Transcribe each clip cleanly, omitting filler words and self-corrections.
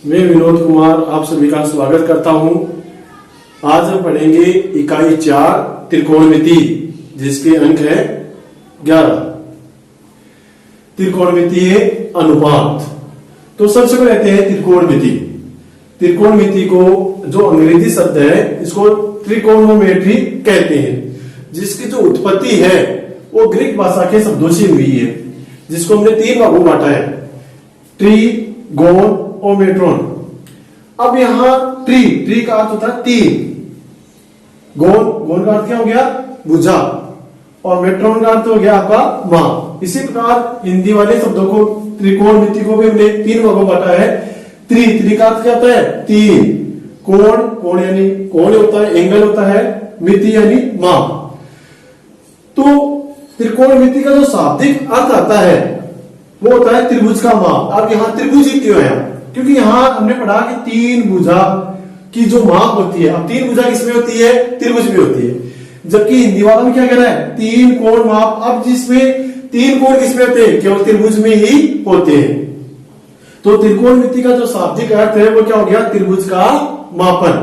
मैं विनोद कुमार आप सभी का स्वागत करता हूं। आज हम पढ़ेंगे इकाई 4 त्रिकोणमिति, जिसके अंक है 11। त्रिकोणमिति है अनुपात। तो सबसे पहले लेते हैं त्रिकोणमिति। त्रिकोणमिति को जो अंग्रेजी शब्द है इसको त्रिकोणोमेट्री कहते हैं, जिसकी जो उत्पत्ति है वो ग्रीक भाषा के शब्दों से हुई है, जिसको हमने 3 भागों में बांटा है, ट्री, ओमेट्रॉन। अब यहां ट्री का अर्थ होता है 3, गोन का अर्थ क्या हो गया, भुजा, और मेट्रॉन का अर्थ हो गया आपका मां। इसी प्रकार हिंदी वाले शब्दों को त्रिकोणमिति को भी हमने 3 भागों बांटा है। त्रि का अर्थ क्या होता है 3, कोण यानी कोण होता है, एंगल होता है, मिति यानी मां। तो त्रिकोणमिति का जो शाब्दिक अर्थ आता है वो होता है त्रिभुज का माप। अब यहाँ त्रिभुज ही क्यों है, क्योंकि यहाँ हमने पढ़ा कि 3 भुजा की जो माप होती है। अब 3 भुजा किसमें होती है, त्रिभुज में होती है, जबकि हिंदी वाला में क्या कह रहा है 3 कोण माप। अब जिसमें 3 कोण किसमें होते हैं, केवल त्रिभुज में ही होते हैं। तो त्रिकोणमिति का जो शाब्दिक अर्थ है वो क्या हो गया, त्रिभुज का मापन।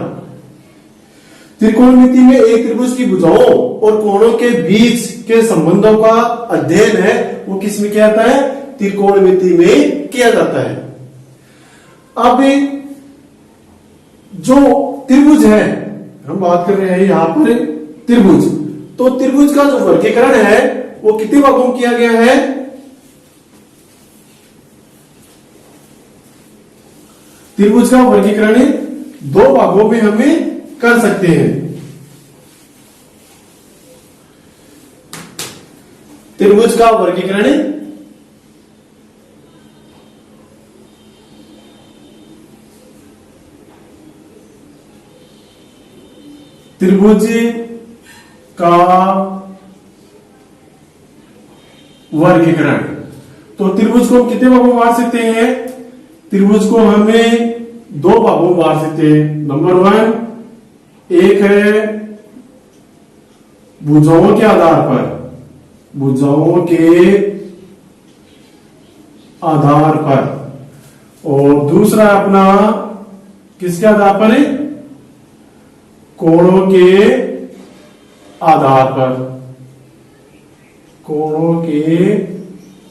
त्रिकोणमिति में एक त्रिभुज की भुजाओं और कोणों के बीच के संबंधों का अध्ययन है वो किसमें किया जाता है, त्रिकोणमिति में किया जाता है। अब जो त्रिभुज है, हम बात कर रहे हैं यहां पर त्रिभुज, तो त्रिभुज का जो वर्गीकरण है वो कितने भागों में किया गया है, त्रिभुज का वर्गीकरण 2 भागों में हमें कर सकते हैं। त्रिभुज का वर्गीकरण त्रिभुज का वर्गीकरण, तो त्रिभुज को कितने भागों में बांट सकते हैं, त्रिभुज को हमें 2 भागों में बांट सकते हैं। नंबर 1, एक है भुजाओं के आधार पर, भुजाओं के आधार पर, और दूसरा अपना किसके आधार पर है, कोणों के आधार पर, कोणों के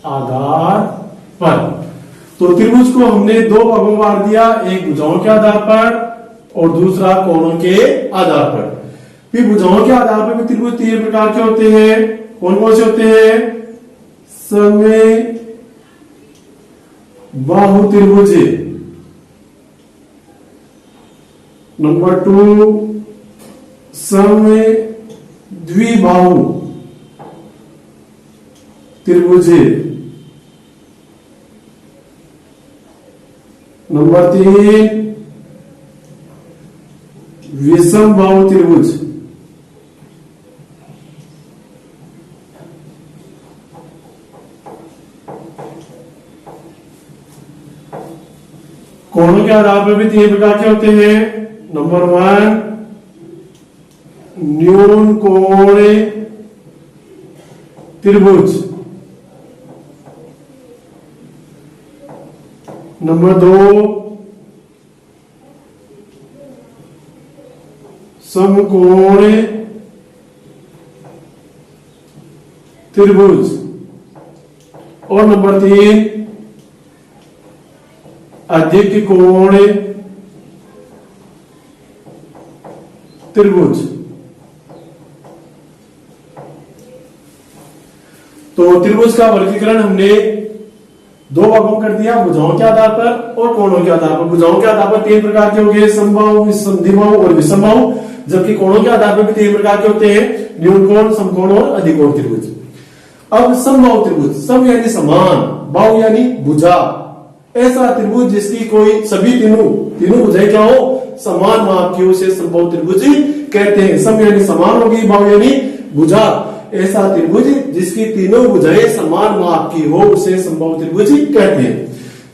आधार पर। तो त्रिभुज को हमने 2 भागों में बांट दिया, एक भुजाओं के आधार पर और दूसरा कोणों के आधार पर। फिर भुजाओं के आधार पर भी त्रिभुज 3 प्रकार के होते हैं। कौन कौन से होते हैं, समबाहु त्रिभुज, नंबर 2 द्विबाहु त्रिभुज, नंबर 3 विषमबाहु त्रिभुज, कोणों के आधार पर भी 3 प्रकार के होते हैं। नंबर 1 न्यून कोण त्रिभुज, नंबर 2 समकोण त्रिभुज, और नंबर 3 अधिक कोण त्रिभुज। तो त्रिभुज का वर्गीकरण हमने 2 भागों में कर दिया, भुजाओं के आधार पर और कोणों के आधार पर। भुजाओं के आधार पर 3 प्रकार के हो गए, समबाहु, द्विबाहु और विषमबाहु, जबकि कोणों के आधार पर भी 3 प्रकार के होते हैं, न्यून कोण, समकोण और अधिकोण त्रिभुज। अब समबाहु त्रिभुज, सम यानी समान, बाहु यानी भुजा, ऐसा त्रिभुज जिसकी कोई सभी तीनों भुजाएं क्या हो, समान माप की, उसे समबाहु त्रिभुज कहते हैं। सम यानी समान होगी, बाहु यानी भुजा, ऐसा त्रिभुज जिसकी तीनों भुजाएं समान माप की हो उसे समबाहु त्रिभुज कहते हैं।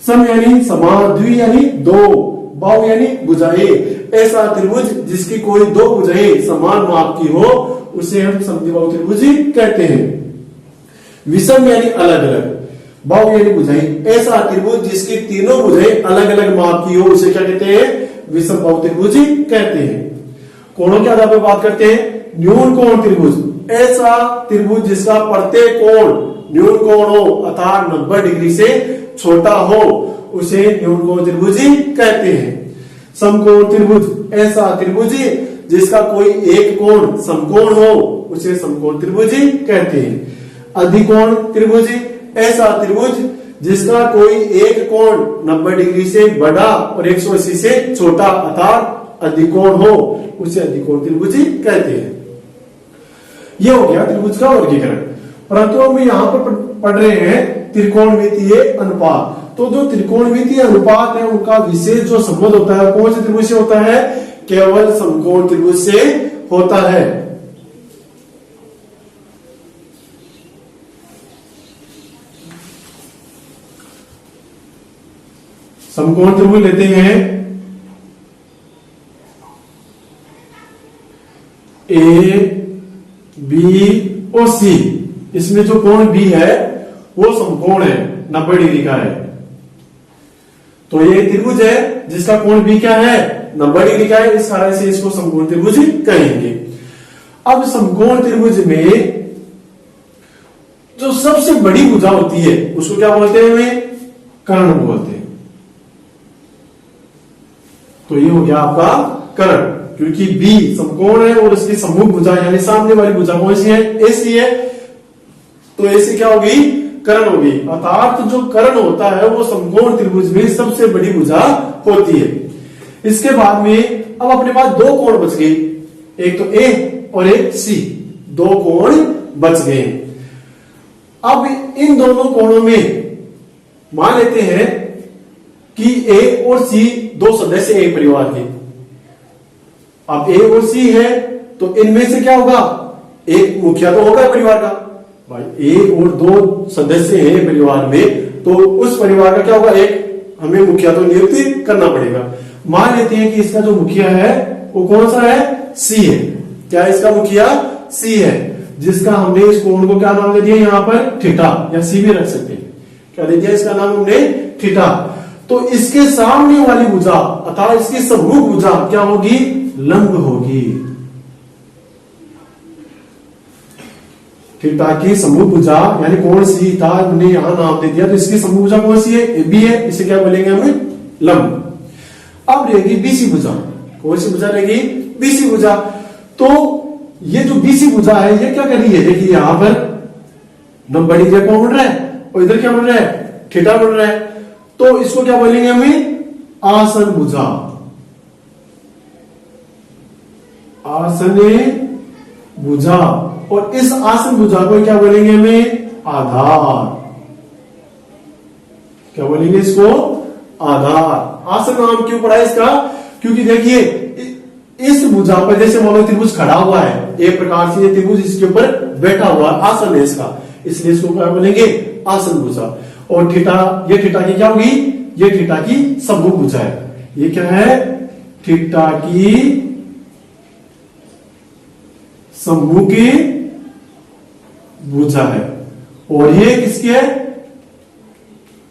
सम यानी समान, द्वि यानी 2, बाहु यानी भुजाएं, ऐसा त्रिभुज जिसकी कोई 2 भुजाएं समान माप की हो उसे हम समद्विबाहु त्रिभुज कहते हैं। विषम यानी अलग अलग, बाहु यानी भुजाएं, ऐसा त्रिभुज जिसकी तीनों भुजाएं अलग अलग माप की हो उसे क्या कहते हैं, विषम बाहु त्रिभुज कहते हैं। कोणों के आधार पर बात करते हैं, न्यून कोण त्रिभुज, ऐसा त्रिभुज जिसका प्रत्येक कोण न्यून कोण हो अर्थात 90 डिग्री से छोटा हो उसे न्यून कोण त्रिभुज कहते हैं। समकोण त्रिभुज, ऐसा त्रिभुज जिसका कोई एक कोण समकोण हो उसे समकोण त्रिभुज कहते हैं। अधिकोण त्रिभुज, ऐसा त्रिभुज जिसका कोई एक कोण 90 डिग्री से बड़ा और 180 से छोटा अर्थात अधिकोण हो उसे अधिकोण त्रिभुज कहते हैं। यह हो गया त्रिभुज का वर्गीकरण। परंतु हम यहां पर पढ़ रहे हैं त्रिकोणमितीय अनुपात। तो जो त्रिकोणमितीय अनुपात है उनका विशेष जो संबंध होता है कौन से त्रिभुज से होता है, केवल समकोण त्रिभुज से होता है। समकोण त्रिभुज लेते हैं ए बी और सी, इसमें जो कोण बी है वो समकोण है, 90 डिग्री का है। तो ये त्रिभुज है जिसका कोण बी क्या है, 90 डिग्री का है, इस कारण से इसको समकोण त्रिभुज कहेंगे। अब समकोण त्रिभुज में जो सबसे बड़ी भुजा होती है उसको क्या बोलते हैं, हमें कर्ण बोलते हैं। तो ये हो गया आपका कर्ण, क्योंकि बी समकोण है और इसकी सम्मुख भुजा यानी सामने वाली भुजा कौन सी है, ऐसी है, तो ऐसी क्या होगी, कर्ण होगी। अर्थात जो कर्ण होता है वो समकोण त्रिभुज में सबसे बड़ी भुजा होती है। इसके बाद में अब अपने पास दो कोण बच गए, एक तो ए और एक सी, दो कोण बच गए। अब इन दोनों कोणों में मान लेते हैं कि ए और सी दो सदस्य एक परिवार के। अब ए और सी है तो इनमें से क्या होगा, एक मुखिया तो होगा परिवार का, भाई ए और दो सदस्य हैं परिवार में, तो उस परिवार का क्या होगा, एक हमें मुखिया तो नियुक्त करना पड़ेगा। मान लेते हैं कि इसका जो मुखिया है वो कौन सा है, सी है। क्या इसका मुखिया सी है, जिसका हमने इस कोण को क्या नाम दे दिया यहाँ पर, थीटा, या सी भी रख सकते हैं। क्या दे दिया इसका नाम हमने, थीटा। तो इसके सामने वाली भुजा अर्थात इसकी सम्मुख भुजा क्या होगी, लंब होगी। थीटा की सम्मुख भुजा यानी कौन सी था, हमने यहां नाम दे दिया, तो इसकी सम्मुख भुजा कौन सी है, ए बी है, इसे क्या बोलेंगे हमें, लंब। अब रहेगी बीसी भुजा, कौन सी भुजा रहेगी, बीसी भुजा। तो ये जो बीसी भुजा है ये क्या कर रही है, देखिए यहां पर 90 डिग्री कौन बढ़ रहा है और इधर क्या बढ़ रहा है, थीटा बढ़ रहा है, तो इसको क्या बोलेंगे हमें, आसन भुजा। आसन भुजा, और इस आसन भुजा को क्या बोलेंगे हमें, आधार। क्या बोलेंगे इसको, आधार। आसन नाम क्यों पड़ा इसका, क्योंकि देखिए इस भुजा पर जैसे मान लो त्रिभुज खड़ा हुआ है, एक प्रकार से ये त्रिभुज इसके ऊपर बैठा हुआ आसन है इसका, इसलिए इसको क्या बोलेंगे, आसन भुजा। और थीटा, ये थीटा की क्या होगी, ये थीटा की सम्मुख भुजा है। ये क्या है, थीटा की सम्मुख भुजा है। और ये किसकी है,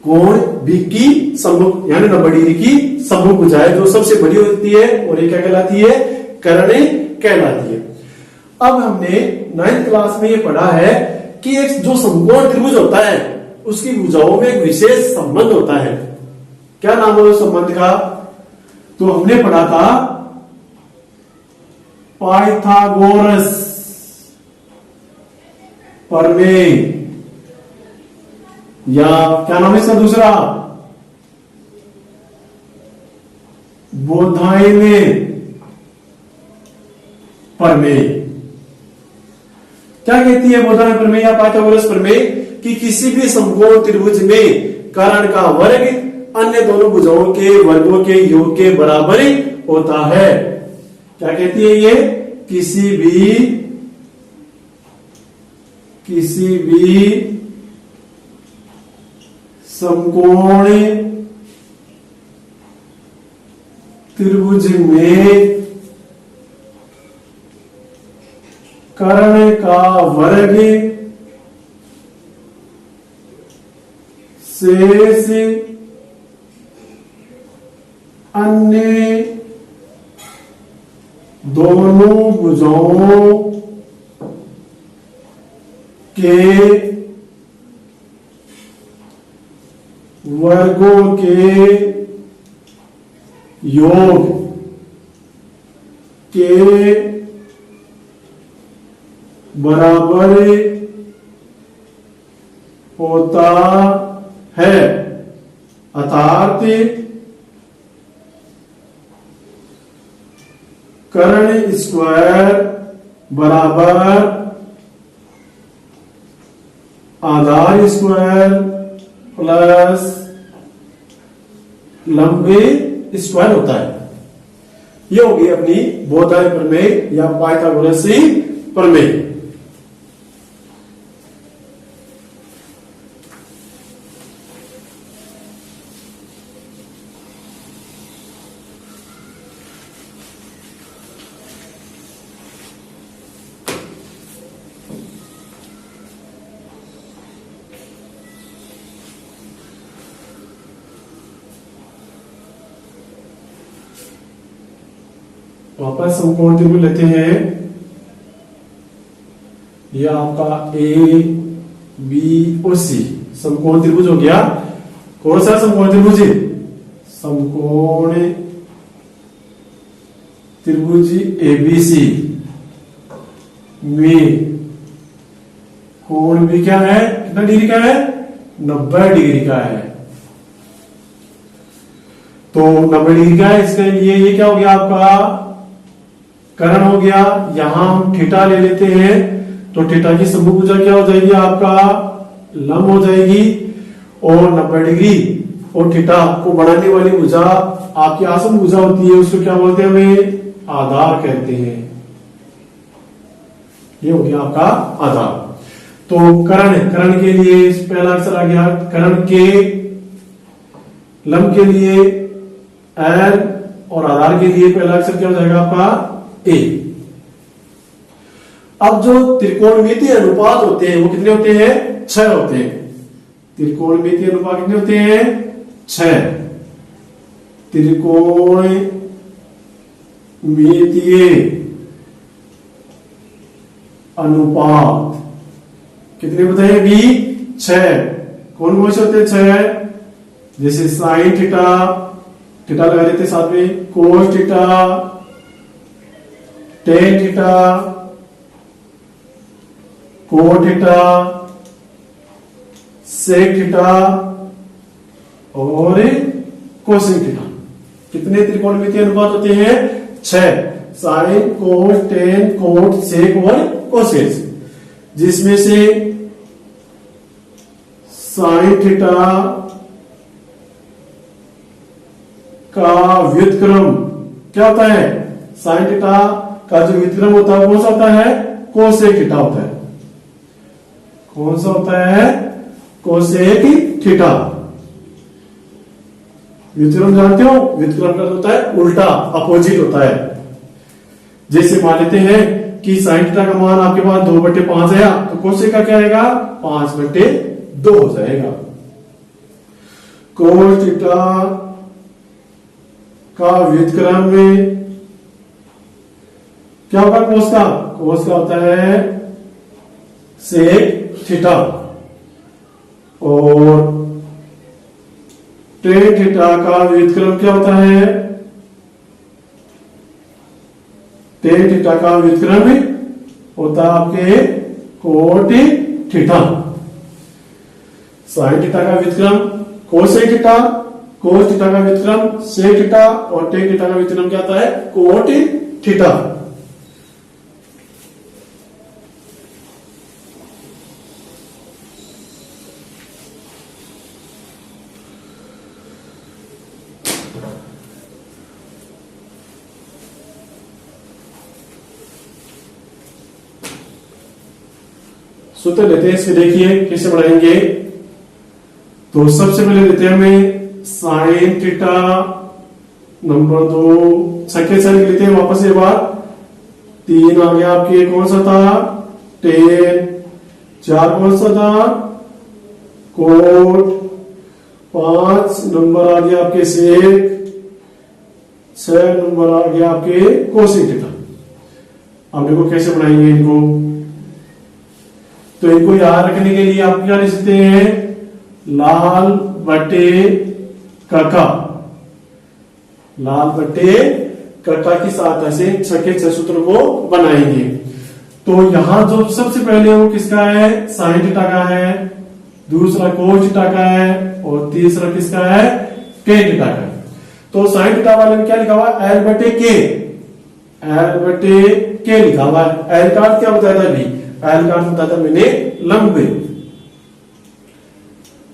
कोण बी की सम्मुख यानी 90 डिग्री की सम्मुख भुजा है, जो सबसे बड़ी होती है, और ये क्या कहलाती है, कर्ण कहलाती है। अब हमने 9th क्लास में ये पढ़ा है कि एक जो समकोण त्रिभुज होता है उसकी भुजाओं में एक विशेष संबंध होता है। क्या नाम है उस संबंध का, तो हमने पढ़ा था पाइथागोरस प्रमेय, या क्या नाम है इसका दूसरा, बोधायन प्रमेय। क्या कहती है बोधायन प्रमेय या पाइथागोरस प्रमेय, कि किसी भी समकोण त्रिभुज में कर्ण का वर्ग अन्य दोनों भुजाओं के वर्गों के योग के बराबर होता है। क्या कहती है ये, किसी भी समकोण त्रिभुज में कर्ण का वर्ग शेष अन्य दोनों भुजाओं के वर्गों के योग के बराबर होता है। अर्थात कर्ण स्क्वायर बराबर आधार स्क्वायर प्लस लंबे स्क्वायर होता है। ये होगी अपनी बोधायन प्रमेय या पाइथागोरसी प्रमेय। वापस समकोण त्रिभुज लेते हैं। यह आपका ए बी और सी समकोण त्रिभुज हो गया। कौन सा समकोण त्रिभुज? समकोण त्रिभुज एबीसी में कोण भी क्या है, कितना डिग्री का है? 90 डिग्री का है। तो 90 डिग्री का है, इसके लिए ये क्या हो गया आपका कर्ण हो गया। यहां हम थीटा ले लेते हैं तो थीटा की समभुजा क्या हो जाएगी आपका लंब हो जाएगी और 90 डिग्री और थीटा को बढ़ाने वाली भुजा आपकी आसन भुजा होती है, उसको क्या बोलते हैं? हमें आधार कहते हैं। ये हो गया आपका आधार। तो कर्ण के लिए पहला अक्षर आ गया। कर्ण के लंब के लिए एल और आधार के लिए पहला अक्षर क्या हो जाएगा आपका ए। अब जो त्रिकोणमितीय अनुपात होते हैं वो कितने होते हैं? 6 होते हैं। त्रिकोणमितीय अनुपात कितने होते हैं? 6। त्रिकोणमितीय अनुपात कितने बताए भी? 6। कौन कौन से होते हैं? 6। जैसे साइन थीटा, थीटा लगा देते साथ में, cos theta, tan theta, cot theta, sec theta और कोसेक थीटा। कितने त्रिकोणमितीय अनुपात होते हैं? 6। Sine, cos, tan, cot, sec और कोसेक। जिसमें से साइन थीटा का व्युत्क्रम क्या होता है? साइन थीटा का जो व्युत्क्रम होता है कौन सा होता है? कोसेक थीटा होता है। कौन सा होता है? Cosec theta. व्युत्क्रम जानते हो? व्युत्क्रम का होता है उल्टा, अपोजिट होता है। जैसे मान लेते हैं कि साइन थीटा का मान आपके पास 2/5 आया तो कोसेक का क्या आएगा? 5/2 हो जाएगा। कोस थीटा का व्युत्क्रम में क्या होगा? कोस का होता है सेक थीटा और टेन थीटा का व्युत्क्रम क्या होता है? टेन थीटा का व्युत्क्रम होता है आपके कोट थीटा। साइन थीटा का व्युत्क्रम कोसेक थीटा, कोस थीटा का व्युत्क्रम सेक थीटा और टेन थीटा का व्युत्क्रम क्या आता है? Cot theta. सूत्र लेते हैं, इसमें देखिए कैसे बढ़ाएंगे। तो सबसे पहले लेते हैं हमें साइन थीटा नंबर 2 संख्या से लेते हैं वापस एक बार। 3 आ गया आपके, कौन सा था? टेन। 4 कौन सा था? कोट। 5 नंबर आ गया आपके सेक, 6 नंबर आ गया आपके कोसेक थीटा। अब देखो कैसे बनाएंगे इनको। तो इनको याद रखने के लिए आप क्या लिख सकते हैं, लाल बटे कका, लाल बटे कका की सहायता से छठे छह सूत्र को बनाएंगे। तो यहां जो सबसे पहले वो किसका है, साइन थीटा का है, दूसरा कोस थीटा का है और तीसरा किसका है, टेन थीटा का है। तो साइन थीटा वाले में क्या लिखा हुआ है, एल बटे के, एल बटे के लिखा हुआ है। एल का अर्थ क्या बताया था अभी, एल का अर्थ बताया था मैंने लंबे।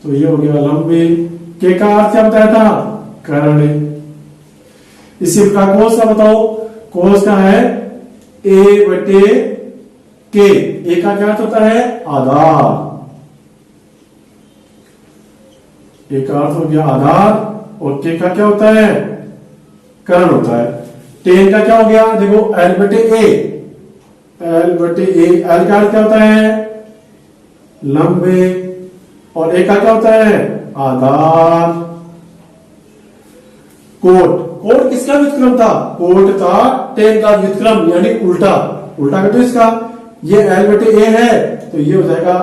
तो ये हो गया लंबे। के का अर्थ क्या बताया था, कर्ण। इसी प्रकार कोस का बताओ, कोस का है ए बटे के, ए का क्या अर्थ होता है, आधार, ए का अर्थ हो गया आधार, और के का क्या होता है, कर्ण होता है। टेन का क्या हो गया, देखो एल बटे ए, एल बटे ए, एल का अर्थ क्या होता है, लंबे, और ए का क्या होता है, आधार। कोट, कोट किसका व्युत्क्रम था, कोट था टेन का व्युत्क्रम, यानी उल्टा, उल्टा कर दो इसका। ये एल बटे ए है तो ये हो जाएगा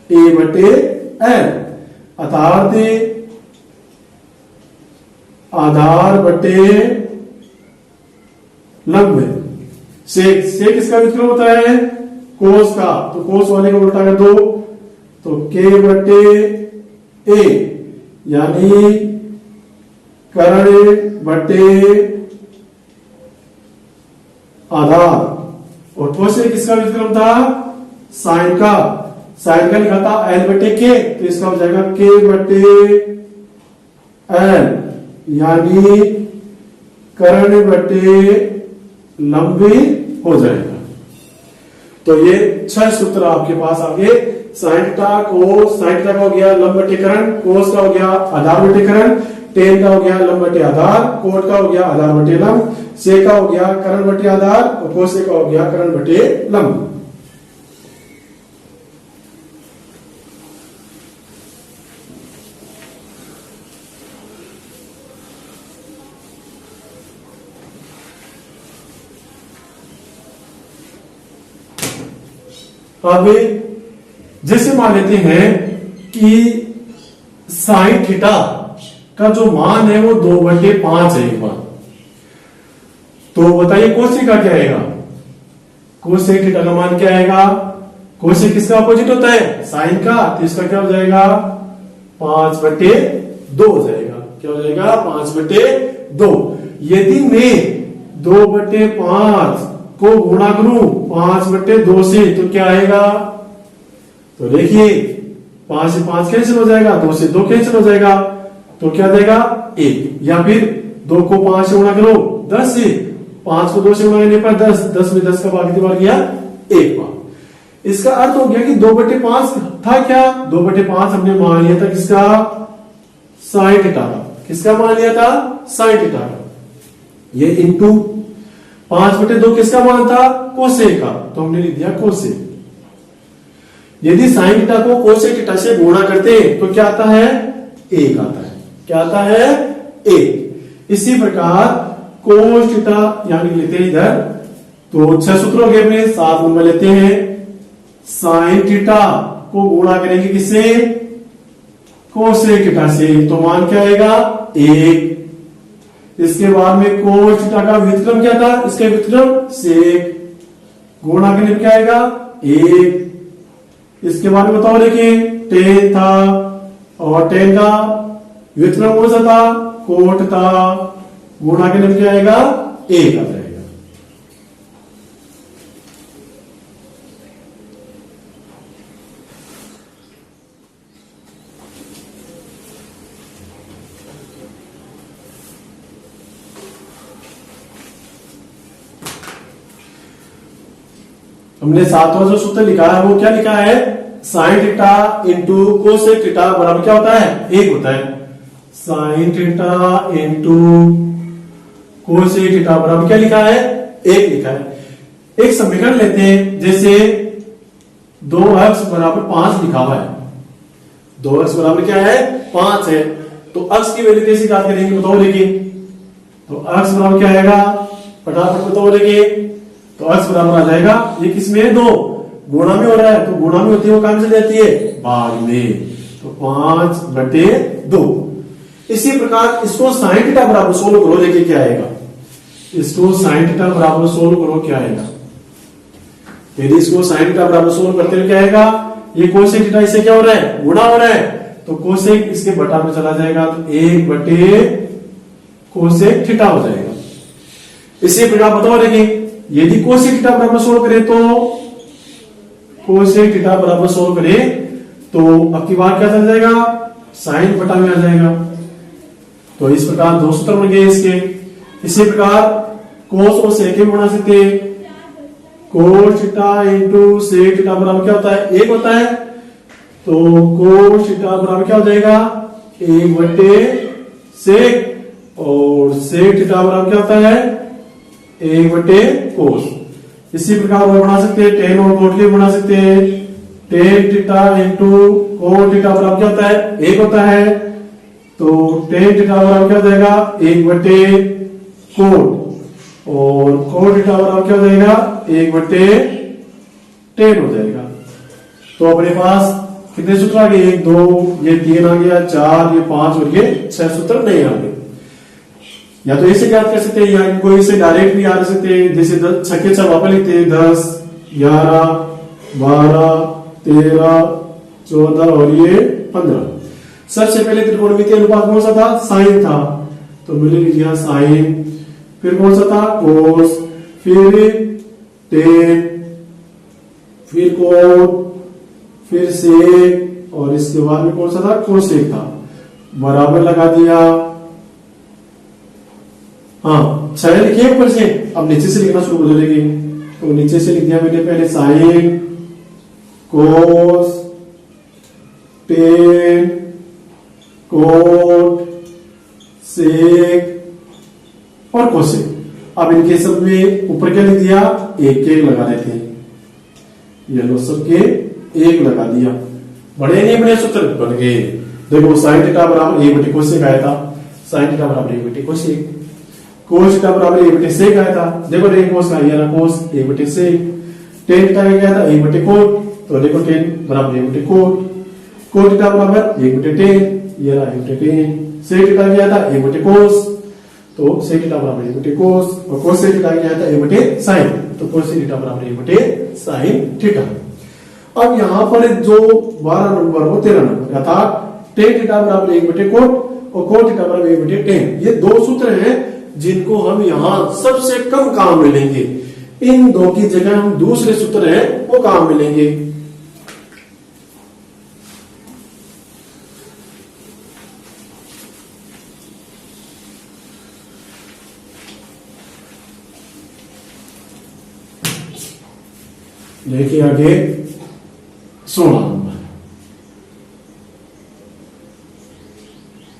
ए बटे एल, अर्थात आधार बटे लंबे। सेक, सेक किसका व्युत्क्रम होता है, कोस का, तो कोस वाले को उल्टा कर दो, तो के बटे ए, यानी कर्ण बटे आधार। और कोसेक किसका व्युत्क्रम था, साइन का, साइन का लिखा था एल बटे के, तो इसका हो जाएगा के बटे एल, यानी कर्ण बटे लंबी हो जाएगा। तो ये 6 सूत्र आपके पास आ गए। Sine theta cos, sine theta का हो गया लंब बटे कर्ण, कोस का हो गया आधार बटे कर्ण, टेन का हो गया लंब बटे आधार, कोट का हो गया आधार बटे लंब, से का हो गया कर्ण बटे आधार, और कोसे का हो गया कर्ण बटे लंब। अब जैसे मान लेते हैं कि साइन थीटा का जो मान है वो 2/5 है एक बार, तो बताइए कोसेक का क्या आएगा, कोसेक थीटा का मान क्या आएगा, कोसेक किसका अपोजिट होता है, साइन का, तो इसका क्या हो जाएगा 5/2 हो जाएगा। क्या हो जाएगा 5/2। यदि मैं 2/5 को गुणा करूं 5/2 से तो क्या आएगा, तो देखिए 5 से 5 कैंसिल हो जाएगा, 2 से 2 कैंसिल हो जाएगा, तो क्या देगा 1। या फिर 2 को 5 से गुणा करो 10 से, 5 को 2 से गुणा करने पर 10, 10 में 10 का भाग कितनी बार गया, 1 बार। इसका अर्थ हो गया कि 2/5 था क्या, 2/5 हमने मान लिया था किसका, साइन थीटा का। किसका मान लिया था, साइन थीटा का। ये इंटू 5/2 किसका मान था, कोसेक का, तो हमने लिख दिया कोसेक। यदि साइन थीटा को कोसेक थीटा से गुणा करते हैं तो क्या आता है, 1 आता है। क्या आता है, 1। इसी प्रकार कोस थीटा यानी लेते हैं इधर, तो 6 सूत्र हो गए अपने, 7 नंबर लेते हैं। साइन थीटा को गुणा करेंगे किससे, कोसेक थीटा से, तो मान क्या आएगा 1। इसके बाद में कोस थीटा का व्युत्क्रम क्या था, इसके व्युत्क्रम सेक, गुणा करने पर क्या आएगा 1। इसके बाद में बताओ देखिए टेन था, और टेन का व्युत्क्रम कौन सा था, कोट था, गुणा करने पर क्या आएगा 1 आ जाएगा। हमने 7वां जो सूत्र लिखा है वो क्या लिखा है, sine theta into cosec theta बराबर क्या होता है, 1 होता है। Sine theta into cosec theta बराबर क्या लिखा है, 1 लिखा है। एक समीकरण लेते हैं, जैसे 2x बराबर 5 लिखा हुआ है, 2x बराबर क्या है 5 है, तो अक्स की वैल्यू कैसे याद करेंगे बताओ देखिए। तो अक्स बराबर क्या आएगा, फटाफट बताओ देखिए। तो अक्स बराबर आ जाएगा, ये किसमें है 2, गुणा में हो रहा है, तो गुणा में होती है वो काम चल जाती है भाग में, तो 5/2। इसी प्रकार इसको sin थीटा बराबर सोल्व करो, देखिए क्या आएगा। इसको sin थीटा बराबर सोल्व करो क्या आएगा। यदि इसको sin थीटा बराबर सोल्व करते हुए क्या आएगा, ये कोसेक थीटा इससे क्या हो रहा है, गुणा हो रहा है, तो कोसेक इसके बटा में चला जाएगा, तो 1/कोसेक थीटा हो जाएगा। इसी प्रकार बताओ देखिए, यदि कोसेक थीटा बराबर सोल्व करें तो कोसेक थीटा बराबर सोल्व करें तो अब की बात क्या चल जाएगा, साइन बटा में आ जाएगा। तो इस प्रकार दो सूत्र बन गए इसके। इसी प्रकार कोस और सेक में बना सकते हैं, cos theta into sec theta बराबर क्या होता है, 1 होता है, तो कोस थीटा बराबर क्या हो जाएगा 1/सेक, और सेक थीटा बराबर क्या होता है 1/कोस। इसी प्रकार वो बना सकते हैं, टेन और कोट के बना सकते हैं, tan theta into cot theta बराबर क्या होता है 1 होता है, तो टेन थीटा बराबर क्या हो जाएगा 1/कोट, और कोट थीटा बराबर क्या हो जाएगा 1/10 हो जाएगा। तो अपने पास कितने सूत्र आ गए, 1 2 ये 3 आ गया, 4 ये 5 और ये 6 सूत्र नहीं आ गए। या तो ऐसे याद कर सकते हैं, या कोई से डायरेक्ट भी याद कर सकते हैं, जैसे 6 के 6 वापस लिखते हैं, 10 11 12 13 14 और ये 15। सबसे पहले त्रिकोणमितीय अनुपात कौन सा था, साइन था, तो मैंने लिख दिया साइन, फिर कौन सा था कोस, फिर टेन, फिर कोट, फिर सेक, और इसके बाद में कौन सा था कोसेक था, बराबर लगा दिया। हाँ 6 लिखिए ऊपर से, अब नीचे से लिखना शुरू कर देंगे। तो नीचे से लिख दिया मैंने पहले sign, cos, tan, cot, sec और कोसेक। अब इनके सब में ऊपर क्या लिख दिया, 1 लगा देते हैं, ये लो सबके 1 लगा दिया। बड़े नहीं बड़े सूत्र बन गए। देखो साइन थीटा बराबर 1/कोसेक आया था, साइन थीटा बराबर 1/कोसेक, कोस थीटा बराबर 1/सेक आया था, देखो रे कोस का ये ना कोस 1/सेक, टेन थीटा क्या था 1/कोट, तो देखो टेन बराबर 1/कोट, कोट थीटा बराबर 1/10, ये रहा 1/10, सेक थीटा क्या था 1/कोस, तो सेक थीटा बराबर 1/कोस, और कोस सेक थीटा क्या था 1/साइन, तो कोस सेक थीटा बराबर 1/साइन थीटा। अब यहां पर जो 12 नंबर और 13 नंबर अर्थात टेन थीटा बराबर 1/कोट और कोट थीटा बराबर 1/10, ये दो सूत्र हैं जिनको हम यहां सबसे कम काम मिलेंगे। इन दो की जगह हम दूसरे सूत्र हैं वो काम मिलेंगे। देखिए आगे 16 number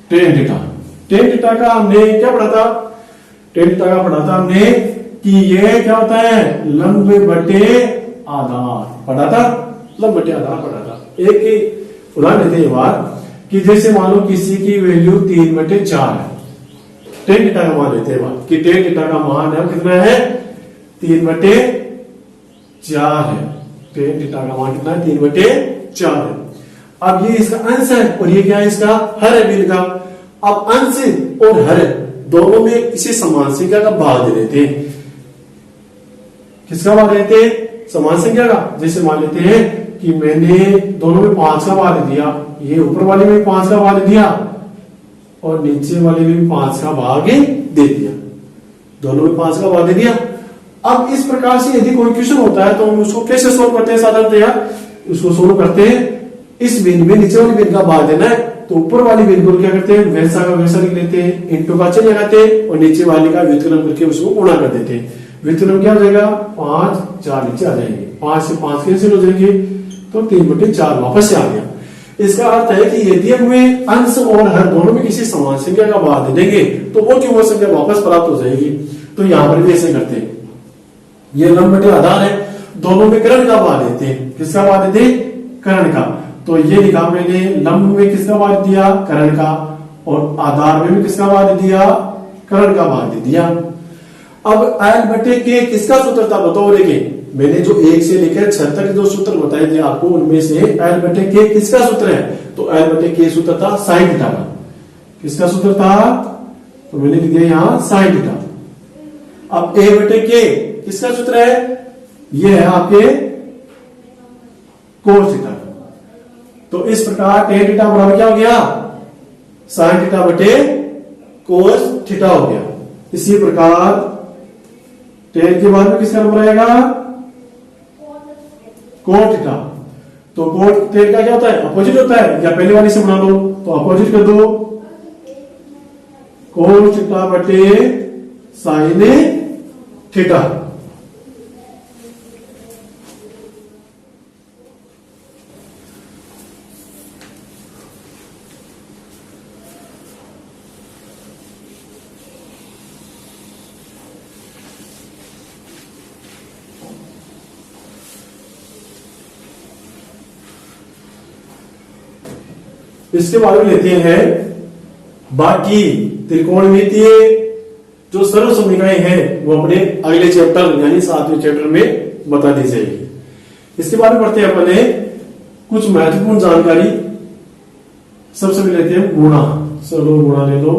tan theta. Tan theta का हमने क्या पढ़ा था, टेन थीटा का पढ़ा था हमने कि ये क्या होता है लंब बटे आधार, पढ़ा था लंब बटे आधार पढ़ा था। एक उदाहरण देते हैं कि जैसे मान लो किसी की वैल्यू 3/4 है, टेन थीटा का मान लेते हैं कि टेन थीटा का मान है कितना है 3/4 है, टेन थीटा का मान कितना है 3/4 है। अब ये इसका अंश है और ये क्या है इसका हर है बिल का। अब अंश और हर दोनों में किसी समान संख्या का भाग दे देते हैं। किसका भाग देते हैं, समान संख्या का। जैसे मान लेते हैं कि मैंने दोनों में 5 का भाग दिया, ये ऊपर वाले में 5 का भाग दिया और नीचे वाले में 5 का भाग दे दिया, दोनों में 5 का भाग दे दिया। अब इस प्रकार से यदि कोई क्वेश्चन होता है तो हम उसको कैसे सोल्व करते हैं, साधारणतया उसको सोल्व करते हैं इस बिन में नीचे वाली बिन का भाग देना है तो ऊपर वाली बिन को क्या करते हैं वैसा का वैसा लिख लेते हैं, इंटू का चिन्ह लगाते हैं और नीचे वाली का व्युत्क्रम करके उसको गुणा कर देते हैं। व्युत्क्रम क्या हो जाएगा 5 4 नीचे आ जाएंगे, 5 से 5 कैंसिल हो जाएंगे तो 3/4 वापस से आ गया। इसका अर्थ है कि यदि हमें अंश और हर दोनों में किसी समान संख्या का भाग दे देंगे तो वो की वो संख्या वापस प्राप्त हो जाएगी। तो यहां पर भी ऐसे करते हैं, ये लंब बटे आधार है, दोनों में कर्ण का भाग देते हैं। किसका भाग देते हैं, कर्ण का। तो ये लिखा मैंने, लंब में किसका वाद्य दिया, कर्ण का, और आधार में भी किसका वाद्य दिया, कर्ण का वाद्य दिया। अब L बटे K किसका सूत्र था बताओ। देखिए मैंने जो 1 से लेकर 6 तक जो सूत्र बताए थे आपको, उनमें से L बटे K किसका सूत्र है, तो L बटे K सूत्र था साइन थीटा का। किसका सूत्र था, तो मैंने लिख दिया यहां साइन थीटा। अब A बटे K किसका सूत्र है, ये है आपके कोस थीटा। तो इस प्रकार tan थीटा बराबर क्या हो गया, साइन थीटा बटे कोस थीटा हो गया। इसी प्रकार tan के बाद में किसका नंबर आएगा, कोट थीटा। तो कोट tan का क्या होता है, अपोजिट होता है, या पहले वाली से बना लो, तो अपोजिट कर दो, कोट थीटा बटे साइन थीटा। इसके बारे में लेते हैं बाकी त्रिकोणमितीय जो सर्व समीकरण है, वो अपने अगले चैप्टर यानी 7वें चैप्टर में बता दी जाएगी। इसके बारे में पढ़ते हैं अपने कुछ महत्वपूर्ण जानकारी। सबसे पहले लेते हैं गुणा, चलो गुणा ले लो,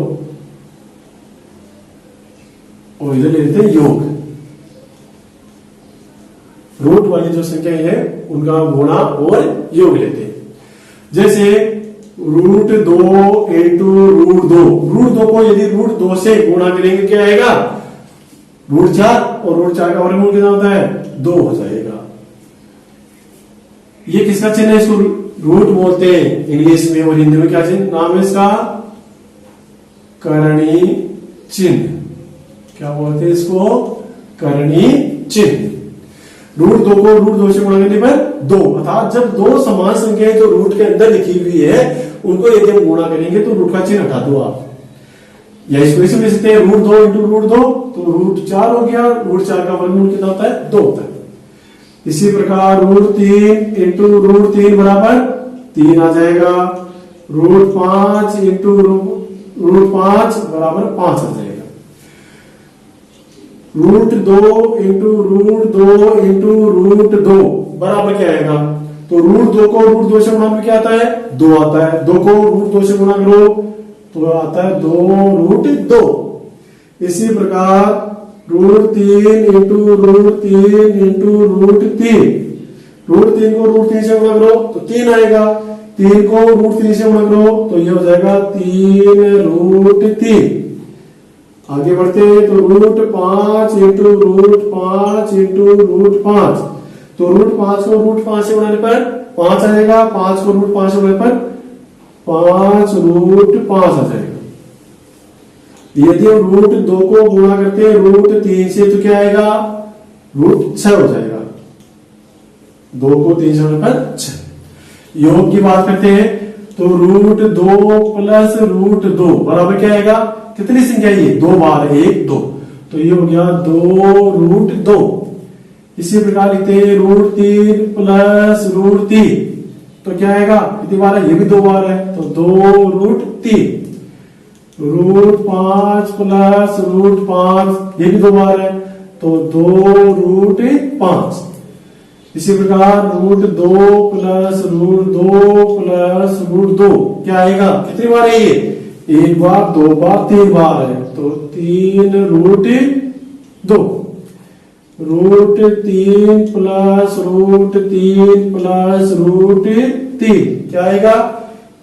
और इधर ले लेते हैं योग। रूट वाली जो संख्या है उनका गुणा और योग लेते हैं। जैसे √2 इंटू √2, √2 को यदि √2 से गुणा करेंगे क्या आएगा, √4, और √4 का वर्गमूल कितना होता है, 2 हो जाएगा। ये किसका चिन्ह है, इसको रूट बोलते हैं इंग्लिश में, और हिंदी में क्या चिन्ह नाम है इसका, करणी चिन्ह। क्या बोलते हैं इसको, करणी चिन्ह। √2 को √2 से गुणा करने पर 2, अर्थात जब दो समान संख्याएं जो रूट के अंदर लिखी हुई है उनको यदि हम गुणा करेंगे तो रूट का चिन्ह हटा दो आप, या इसको ऐसे लिख सकते हैं √2 इंटू √2, तो √4 हो गया, √4 का वर्गमूल कितना होता है, 2 होता है। इसी प्रकार √3 इंटू √3 बराबर 3 आ जाएगा, √5 इंटू √5 बराबर 5 आ जाएगा। √2 इंटू √2 इंटू √2 बराबर क्या आएगा, तो √2 को √2 से गुणा में क्या आता है, 2 आता है। 2 को √2 से गुणा करो तो आता है 2 √2। इसी प्रकार √3 इंटू √3 इंटू √3, √3 को √3 से गुणा करो तो 3 आएगा। 3 को √3 से गुणा करो तो ये हो जाएगा 3 √3। आगे बढ़ते हैं तो √5 इंटू √5 इंटू √5, तो √5 को √5 से गुणाने पर 5 आएगा। 5 को √5 से गुणाने पर 5 √5 आ जाएगा। यदि हम √2 को गुणा करते हैं √3 से तो क्या आएगा, √6 हो जाएगा। 2 को 3 से गुणा पर 6। योग की बात करते हैं तो √2 प्लस √2 बराबर क्या आएगा, कितनी संख्या ये, 2 बार 1 2, तो ये हो गया 2 √2। इसी प्रकार लिखते हैं √3 प्लस √3, तो क्या आएगा, कितनी बार है, ये भी 2 बार है, तो 2 √3। √5 प्लस √5 ये भी 2 बार है, तो 2 √5। इसी प्रकार √2 प्लस √2 प्लस √2 क्या आएगा, कितनी बार है ये, 1 बार 2 बार 3 बार है, तो 3 √2। √3 प्लस √3 प्लस √3 क्या आएगा,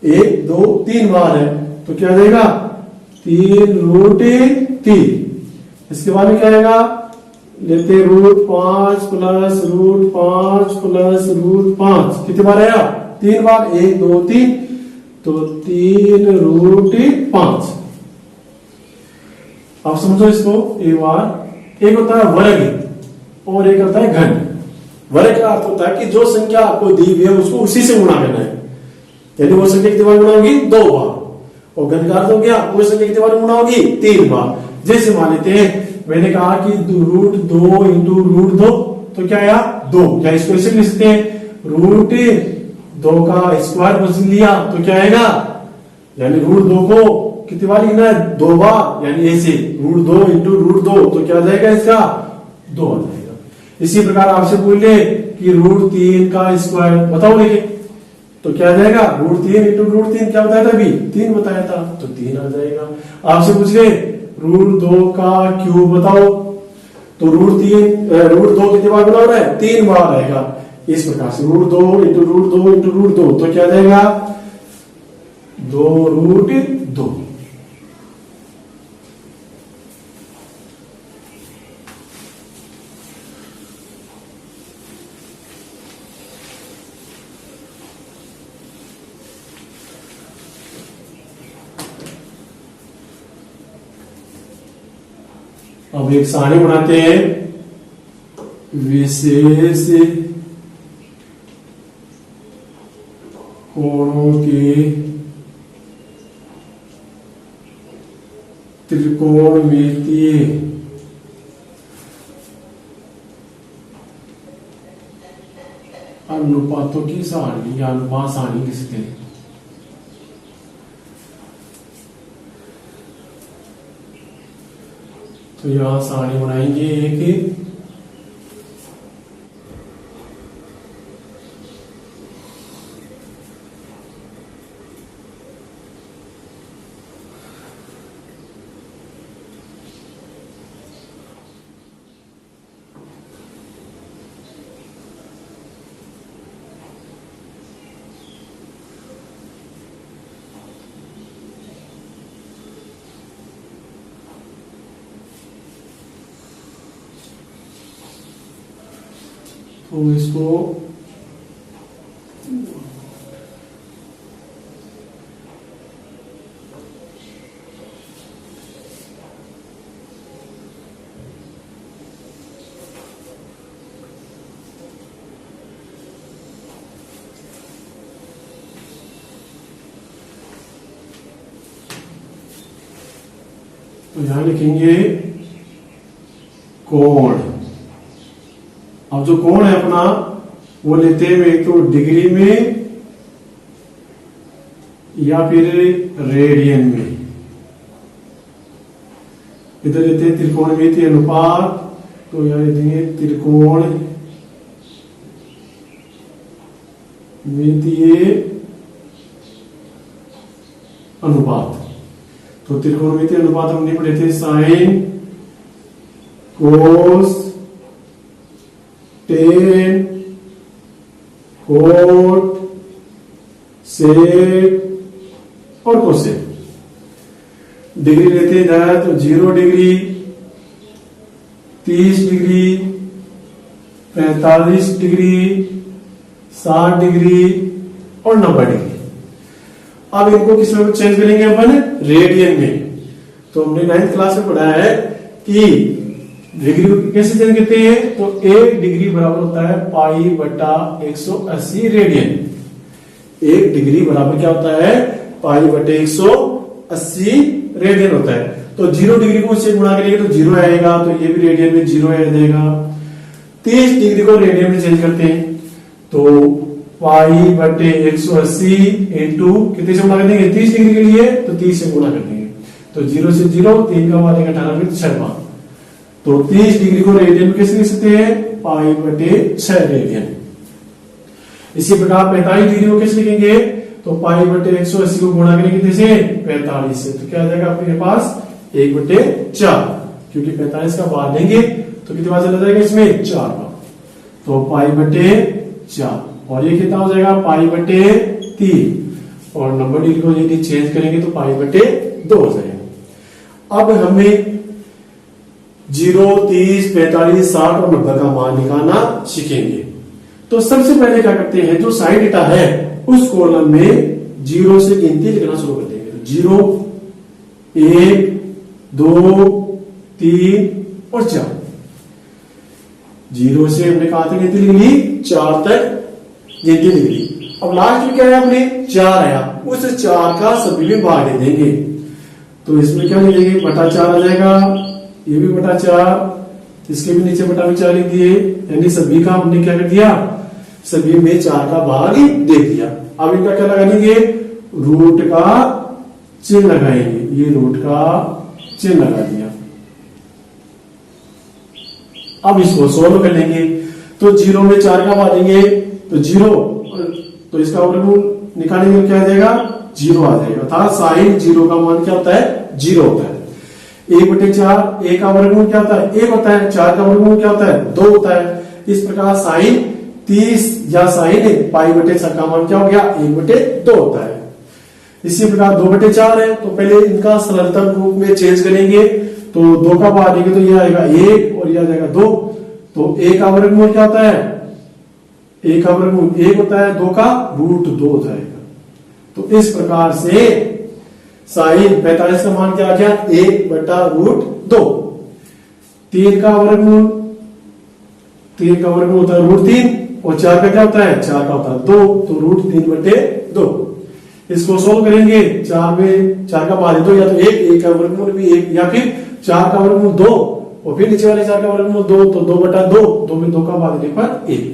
1 2 3 बार है, तो क्या आ जाएगा 3 √3। इसके बाद में क्या आएगा, लेते √5 प्लस √5 प्लस √5 कितने बार आया, 3 बार, 1 2 3, तो 3 √5। आप समझो इसको एक बार। एक होता है वर्ग और एक होता है घन। वर्ग का अर्थ होता है कि जो संख्या आपको दी हुई है उसको उसी से गुणा करना है, यानी वो संख्या कितनी बार गुणा होगी, 2 बार। और घन का अर्थ हो गया वो संख्या कितनी बार गुणा होगी, 3 बार। जैसे मान लेते हैं मैंने कहा कि √2 इंटू √2, तो क्या आया 2, क्या इसको ऐसे लिख सकते हैं, 2 का स्क्वायर पोजीशन लिया तो क्या आएगा, यानी √2 को कितनी बार लिखना है, 2 बार, यानी ऐसे √2 इंटू √2 तो क्या आ जाएगा इसका 2 आ जाएगा। इसी प्रकार आपसे पूछ ले कि √3 का स्क्वायर बताओ लेके, तो क्या आ जाएगा, √3 इंटू √3 क्या बताया था अभी, 3 बताया था, तो 3 आ जाएगा। आपसे पूछ ले √2 का क्यूब बताओ, तो √2 कितनी बार बना रहा है, 3 बार आएगा। इस प्रकार से √2 इंटू √2 इंटू √2 तो क्या आ जाएगा 2√2। अब एक सारणी बनाते हैं, विशेष कोणों के त्रिकोणमितीय अनुपातों की सारणी या अनुपात सारणी लिखते हैं। तो यहां सारणी बनाएंगे एक, तो इसको तो यहां लिखेंगे कोण। अब जो कोण है अपना वो लेते हैं एक तो डिग्री में या फिर रेडियन में। इधर लेते हैं त्रिकोणमितीय अनुपात, तो यहां लेते त्रिकोणमितीय अनुपात। तो त्रिकोणमितीय अनुपात हमने पढ़े थे sine cos tan cot sec और कोसेक। डिग्री लेते हैं तो 0 डिग्री, 30 डिग्री, 45 डिग्री, 60 डिग्री और 90 डिग्री। अब इनको किस में चेंज करेंगे अपन, रेडियन में। तो हमने 9th क्लास में पढ़ा है कि डिग्री को कैसे चेंज करते हैं, तो 1 डिग्री बराबर होता है पाई बटा 180 रेडियन। 1 डिग्री बराबर क्या होता है, पाई बटे 180 रेडियन होता है। तो 0 डिग्री को उससे गुणा करेंगे तो 0 आएगा, तो ये भी रेडियन में 0 आ जाएगा। 30 डिग्री को रेडियन में चेंज करते हैं, तो पाई बटे 180 इंटू कितने से गुणा कर देंगे, 30 डिग्री के लिए तो 30 से गुणा कर देंगे। तो 0 से 0, 3 का मान 18 फिर 6। तो 30 डिग्री को रेडियन में कैसे लिख सकते हैं, पाई बटे 6 रेडियन। इसी प्रकार 45 डिग्री को कैसे लिखेंगे, तो पाई बटे 180 को गुणा करेंगे कितने से, 45 से। तो क्या आ जाएगा आपके पास 1/4, क्योंकि 45 का बार लेंगे तो कितनी बार चला जाएगा इसमें, 4 बार। तो पाई बटे 4 और ये कितना हो जाएगा, पाई बटे 3 और 90 डिग्री को यदि चेंज करेंगे तो पाई बटे 2 हो जाएगा। अब हमें 0, 30, 45, 60 और 90 का मान निकालना सीखेंगे। तो सबसे पहले क्या करते हैं, जो साइन डेटा है उस कॉलम में 0 से गिनती लिखना शुरू कर देंगे। तो 0, 1, 2, 3 और 4। 0 से हमने कहा था गिनती लिख ली, 4 तक गिनती लिख ली। अब लास्ट में क्या है, अपने 4 आया, उस 4 का सभी में भाग दे देंगे। तो इसमें क्या लिखेंगे, बटा 4 आ जाएगा, ये भी बटा 4, इसके भी नीचे बटा में 4 लिख दिए, यानी सभी का हमने क्या कर दिया, सभी में 4 का भाग दे दिया। अब इनका क्या लगाएंगे, रूट का चिन्ह लगाएंगे, ये रूट का चिन्ह लगा दिया। अब इसको सोल्व कर लेंगे, तो 0 में 4 का बांटेंगे तो 0, तो इसका वर्गमूल निकालेंगे तो क्या आ जाएगा, 0 आ जाएगा। अर्थात साइन 0 का मान क्या होता है, 0 होता है। 1/4, a का वर्गमूल क्या होता है, 1 होता है। 4 का वर्गमूल क्या होता है, 2 होता है। इस प्रकार साइन 30 या साइन π/6 का मान क्या हो गया, 1/2 होता है। इसी प्रकार 2/4 है, तो पहले इनका सरलतम रूप में चेंज करेंगे, तो 2 का बांटेंगे तो ये आएगा 1 और ये आ जाएगा 2। तो a का वर्गमूल क्या होता है, a का वर्गमूल 1 होता है, 2 का √2 हो जाएगा। तो इस प्रकार से साइन 45 का मान क्या आ गया, 1/√2। 3 का वर्गमूल होता है √3 और 4 का क्या होता है, 4 का होता है 2, तो √3/2। इसको सोल्व करेंगे, 4 में 4 का बांट दो, या तो 1 का वर्गमूल भी 1, या फिर 4 का वर्गमूल 2 और फिर नीचे वाले 4 का वर्गमूल 2, तो 2/2, 2 में 2 का बांटने पर 1।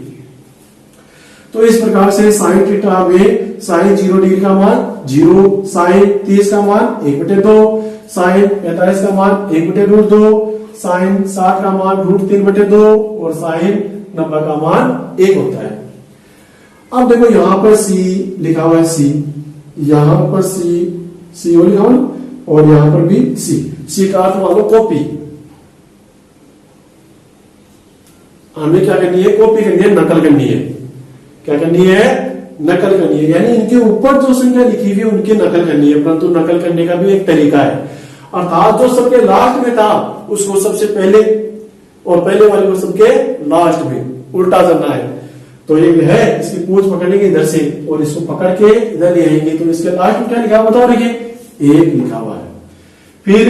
तो इस प्रकार से साइन थीटा में साइन 0 डिग्री का मान 0, साइन 30 का मान 1/2, साइन 45 का मान 1/√2, साइन 60 का मान √3/2 और साइन 90 का मान 1 होता है। अब देखो यहां पर C लिखा हुआ है, C यहां पर C लिखा हुआ और यहां पर भी C का अर्थ मान लो कॉपी। हमें क्या करनी है, कॉपी करनी है, नकल करनी है। क्या करनी है, नकल करनी है, यानी इनके ऊपर जो संख्या लिखी हुई है उनकी नकल करनी है। परंतु नकल करने का भी एक तरीका है, अर्थात जो सबके लास्ट में था उसको सबसे पहले और पहले वाले को सबके लास्ट में उल्टा करना है। तो ये है, इसकी पूंछ पकड़ेंगे इधर से और इसको पकड़ के इधर ले आएंगे, तो इसके लास्ट में क्या लिखा हुआ बताओ, देखिए 1 लिखा हुआ है। फिर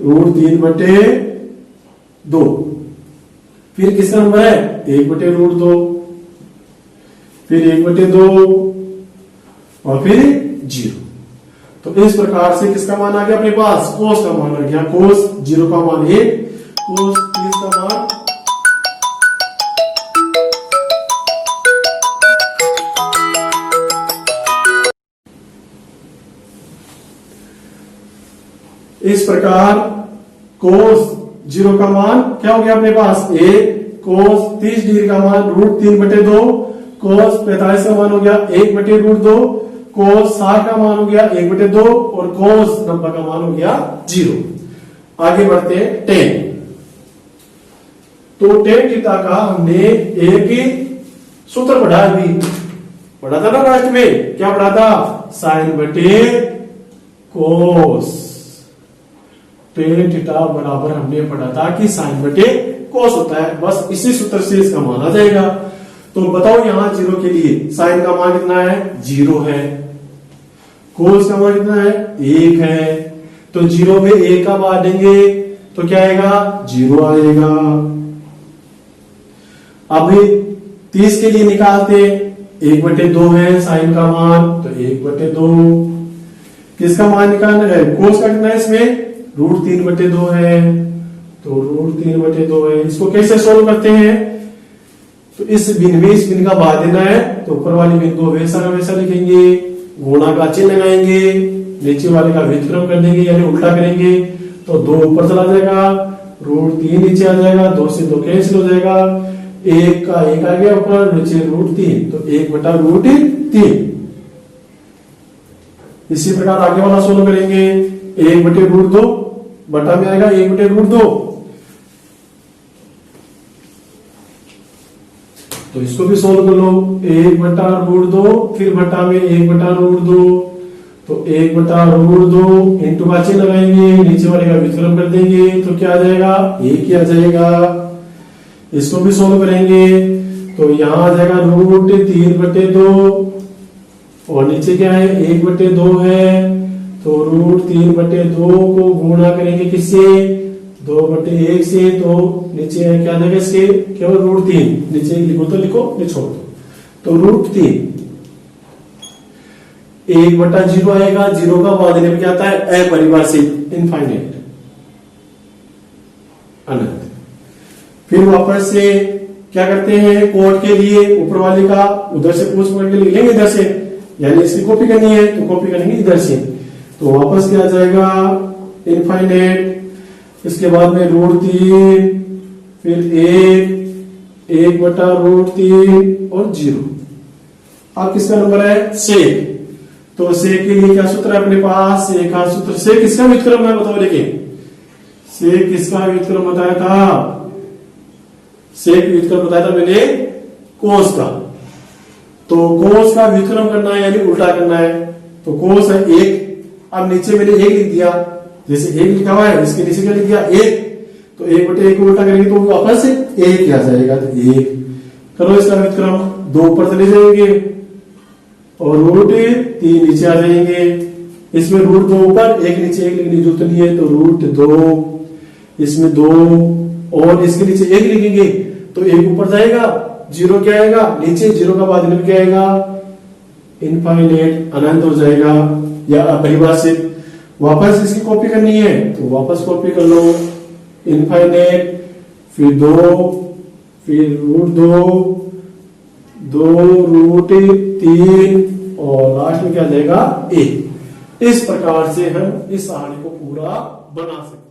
√3/2, फिर किसका नंबर है, 1/√2, फिर 1/2 और फिर 0। तो इस प्रकार से किसका मान आ गया अपने पास, कोस का मान आ गया। कोस 0 का मान 1, कोस 30 का मान इस प्रकार कोस 0 का मान क्या हो गया अपने पास 1, कोस 30 डिग्री का मान √3/2, कोस 45 का मान हो गया 1/√2, कोस 60 का मान हो गया 1/2 और कोस 90 का मान हो गया 0। आगे बढ़ते हैं tan। तो tan थीटा का हमने एक सूत्र पढ़ा, अभी पढ़ा था ना लास्ट में, क्या पढ़ा था, sin/cos। tan थीटा बराबर हमने पढ़ा था कि sin/cos होता है, बस इसी सूत्र से इसका मान आ जाएगा। तो बताओ यहां 0 के लिए साइन का मान कितना है, 0 है, कोस का मान कितना है, 1 है। तो 0 में 1 का बांटेंगे तो क्या आएगा, 0 आएगा। अब 30 के लिए निकालते, 1/2 है साइन का मान, तो 1/2। किसका मान निकालना है, कोस का कितना है, इसमें √3/2 है, तो √3/2 है। इसको कैसे सोल्व करते हैं, तो इस बिन में इस बिन का भाग देना है, तो ऊपर वाली बिन को वैसा का वैसा लिखेंगे, गुणा का चिन्ह लगाएंगे, नीचे वाले का व्युत्क्रम कर देंगे यानी उल्टा करेंगे, तो 2 ऊपर चला जाएगा, √3 नीचे आ जाएगा, 2 से 2 कैंसिल हो जाएगा, 1 का 1 आ गया ऊपर, नीचे √3, तो 1/√3। इसी प्रकार आगे वाला सोल्व करेंगे, 1/√2 बटा में आएगा 1/√2, तो इसको भी सोल्व कर लो, 1/√2 फिर बटा में 1/√2, तो 1/√2 इंटू का चिन्ह लगाएंगे, नीचे वाले का व्युत्क्रम कर देंगे, तो क्या आ जाएगा, 1 ही आ जाएगा। इसको भी सोल्व करेंगे, तो यहां आ जाएगा √3/2 और नीचे क्या है, 1/2 है, तो √3/2 को गुणा करेंगे किससे, 2/1 से, तो नीचे क्या आ जाएगा इसके, केवल √3, नीचे लिखो तो लिखो, नहीं छोड़ दो, तो √3। 1/0 आएगा, 0 का बाद में क्या आता है, अपरिभाषित, इनफाइनाइट, अनंत। फिर वापस से क्या करते हैं, कोड के लिए ऊपर वाले का उधर से पूछ पकड़ के लिख लेंगे इधर से, यानी इसकी कॉपी करनी है तो कॉपी करेंगे इधर से, तो वापस क्या आ जाएगा इनफाइनाइट, इसके बाद में √3, फिर 1/√3 और 0। अब किसका नंबर है, सेक। तो सेक के लिए क्या सूत्र है अपने पास, सेक का सूत्र, सेक किसका व्युत्क्रम है बताओ, लेकिन सेक किसका व्युत्क्रम बताया था, सेक व्युत्क्रम बताया था मैंने कोस का। तो कोस का व्युत्क्रम करना है यानी उल्टा करना है, तो कोस है 1, अब नीचे मैंने 1 लिख दिया, जैसे 1 लिखा हुआ है इसके नीचे क्या लिख दिया 1, तो 1/1 को उल्टा करेंगे तो वापस 1 आ जाएगा, तो 1 करो इसका व्युत्क्रम, 2 ऊपर चले जाएंगे और √3 नीचे आ जाएंगे, इसमें √2 ऊपर 1 नीचे 1 लिखने की जरूरत नहीं है, तो √2 इसमें 2 और इसके नीचे 1 लिखेंगे तो 1 ऊपर जाएगा, 0 क्या आएगा नीचे, 0 का बाद में क्या आएगा इनफाइनाइट, अनंत हो जाएगा या अपरिभाषित। वापस इसकी कॉपी करनी है तो वापस कॉपी कर लो, इनफाइनाइट, फिर 2, फिर √2, 2√3 और लास्ट में क्या जाएगा 1। इस प्रकार से हम इस सारणी को पूरा बना सकते हैं।